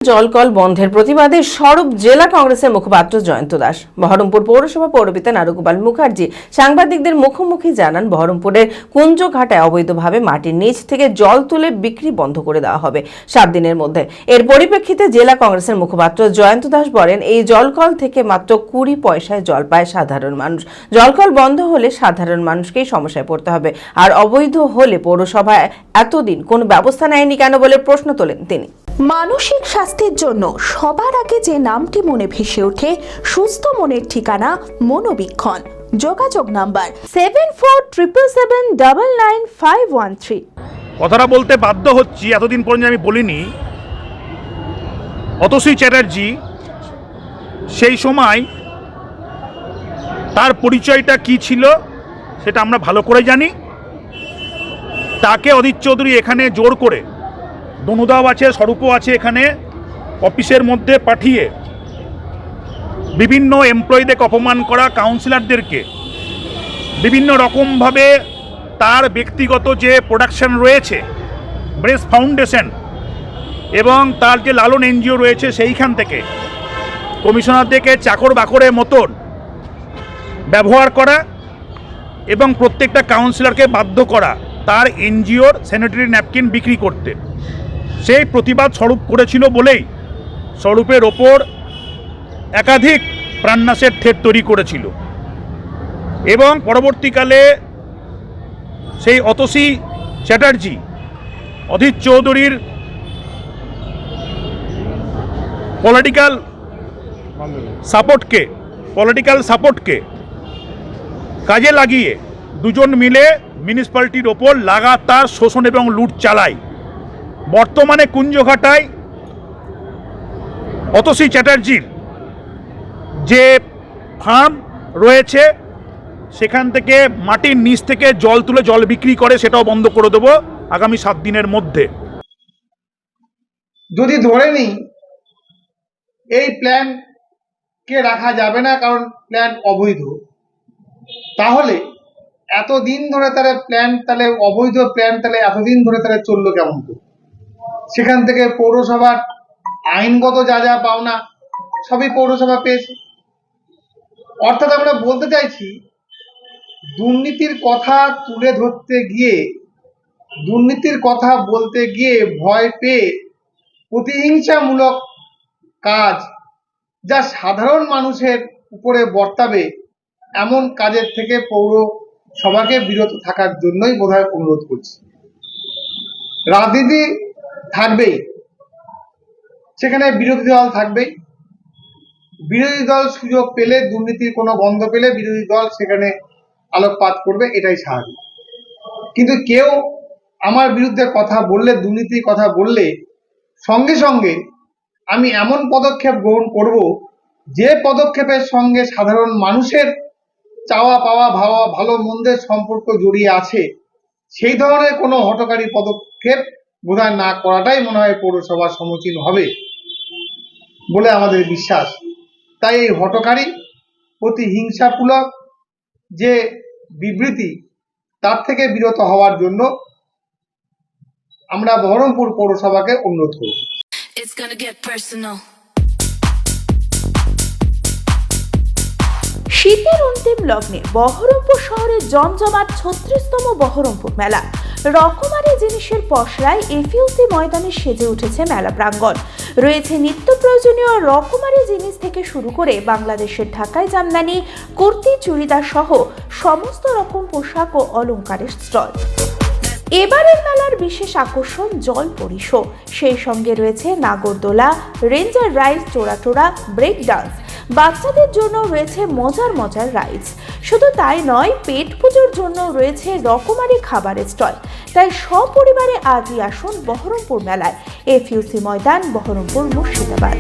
জলকল বন্ধের প্রতিবাদে সরব জেলা কংগ্রেসের মুখপাত্র জয়ন্ত দাস। বহরমপুর পৌরসভা পৌরপিতা নারুগোপাল মুখার্জি সাংবাদিকদের মুখোমুখি জানান, বহরমপুরের কুঞ্জঘাটায় অবৈধভাবে মাটির নিচ থেকে জল তুলে বিক্রি বন্ধ করে দেওয়া হবে 7 দিনের মধ্যে। এর পরিপ্রেক্ষিতে জেলা কংগ্রেসের মুখপাত্র জয়ন্ত দাস বলেন, এই জলকল থেকে মাত্র 20 পয়সায় জল পায় সাধারণ মানুষ। জলকল বন্ধ হলে সাধারণ মানুষকেই সমস্যায় পড়তে হবে। আর অবৈধ হলে পৌরসভা এতদিন কোনো ব্যবস্থা নেয়নি কেন বলে প্রশ্ন তোলেন তিনি। মানসিক স্বাস্থ্যের জন্য সবার আগে যে নামটি মনে ভেসে ওঠে, সুস্থ মনের ঠিকানা মনোবীক্ষণ। যোগাযোগ নাম্বার 7477799513। কথাটা বলতে বাধ্য হচ্ছি, এতদিন পর্যন্ত আমি বলিনি। অতসী চ্যাটার্জি সেই সময় তার পরিচয়টা কি ছিল সেটা আমরা ভালো করে জানি। তাকে অধীর চৌধুরী এখানে জোর করে, দনুদাও আছে, স্বরূপও আছে, এখানে অফিসের মধ্যে পাঠিয়ে বিভিন্ন এমপ্লয়ীদেরকে অপমান করা, কাউন্সিলরদেরকে বিভিন্ন রকমভাবে তার ব্যক্তিগত যে প্রোডাকশন রয়েছে, ব্রেস ফাউন্ডেশন এবং তার যে লালন এনজিও রয়েছে, সেইখান থেকে কমিশনারদেরকে চাকর বাকরের মতন ব্যবহার করা এবং প্রত্যেকটা কাউন্সিলরকে বাধ্য করা তার এনজিওর স্যানিটারি ন্যাপকিন বিক্রি করতে। সেই প্রতিবাদ স্বরূপ করেছিল বলেই স্বরূপের ওপর একাধিক প্রাণনাশের থ্রেট তৈরি করেছিল এবং পরবর্তীকালে সেই অতসী চ্যাটার্জি অধীর চৌধুরীর পলিটিক্যাল সাপোর্টকে কাজে লাগিয়ে দুজন মিলে মিউনিসিপ্যালিটির ওপর লাগাতার শোষণ এবং লুট চালায়। বর্তমানে কুঞ্জঘাটায় অতসী চ্যাটার্জির যে ফার্ম রয়েছে, সেখান থেকে মাটির নিচ থেকে জল তুলে জল বিক্রি করে, সেটাও বন্ধ করে দেবো আগামী 7 দিনের মধ্যে। যদি ধরে নিই এই প্ল্যানকে রাখা যাবে না, কারণ প্ল্যান অবৈধ, তাহলে এতদিন ধরে তাহলে অবৈধ প্ল্যান এতদিন ধরে চললো কেমন করে? সেখান থেকে পৌরসভার আইনগত যা যা পাওনা সবই পৌরসভা পেয়েছে। অর্থাৎ আমরা বলতে চাইছি, দুর্নীতির কথা তুলে ধরতে গিয়ে, দুর্নীতির কথা বলতে গিয়ে ভয় পেয়ে প্রতিহিংসামূলক কাজ যা সাধারণ মানুষের উপরে বর্তাবে, এমন কাজের থেকে পৌরসভাকে বিরত থাকার জন্যই বোধহয় অনুরোধ করছি। রাজনীতি থাকবেই, সেখানে বিরোধী দল থাকবেই। বিরোধী দল সুযোগ পেলে, দুর্নীতির কোনো গন্ধ পেলে বিরোধী দল সেখানে আলোকপাত করবে, এটাই স্বাভাবিক। কিন্তু কেউ আমার বিরুদ্ধে কথা বললে, দুর্নীতির কথা বললে, সঙ্গে সঙ্গে আমি এমন পদক্ষেপ গ্রহণ করব যে পদক্ষেপের সঙ্গে সাধারণ মানুষের চাওয়া পাওয়া, ভালো মন্দের সম্পর্ক জড়িয়ে আছে, সেই ধরনের কোনো হঠকারী পদক্ষেপ বোধহয় না করাটাই মনে হয় পৌরসভার সমীচীন হবে বলে আমাদের বিশ্বাস। তাই এই হঠকারী, প্রতিহিংসামূলক যে বিবৃতি, তার থেকে বিরত হওয়ার জন্য আমরা বহরমপুর পৌরসভাকে অনুরোধ করব। শীতের অন্তিম লগ্নে বহরমপুর শহরের জমজমাট 36তম বহরমপুর মেলা। রকমারি জিনিসের পসরায় এফইউসি ময়দানে সেজে উঠেছে মেলা প্রাঙ্গণ। রয়েছে নিত্য প্রয়োজনীয় রকমারি জিনিস থেকে শুরু করে বাংলাদেশের ঢাকাই জামদানি, কুর্তি, চুড়িদার সহ সমস্ত রকম পোশাক ও অলংকারের স্টল। এবারের মেলার বিশেষ আকর্ষণ জলপরি শো। সেই সঙ্গে রয়েছে নাগরদোলা, রেঞ্জার রাইড, চোরাটোরা, ব্রেক ডান্স। বাচ্চাদের জন্য রয়েছে মজার রাইডস। শুধু তাই নয়, পেট পুজোর জন্য রয়েছে রকমারি খাবারের স্টল। তাই সপরিবারে আজই আসুন বহরমপুর মেলায়। এফইউসি ময়দান, বহরমপুর, মুর্শিদাবাদ।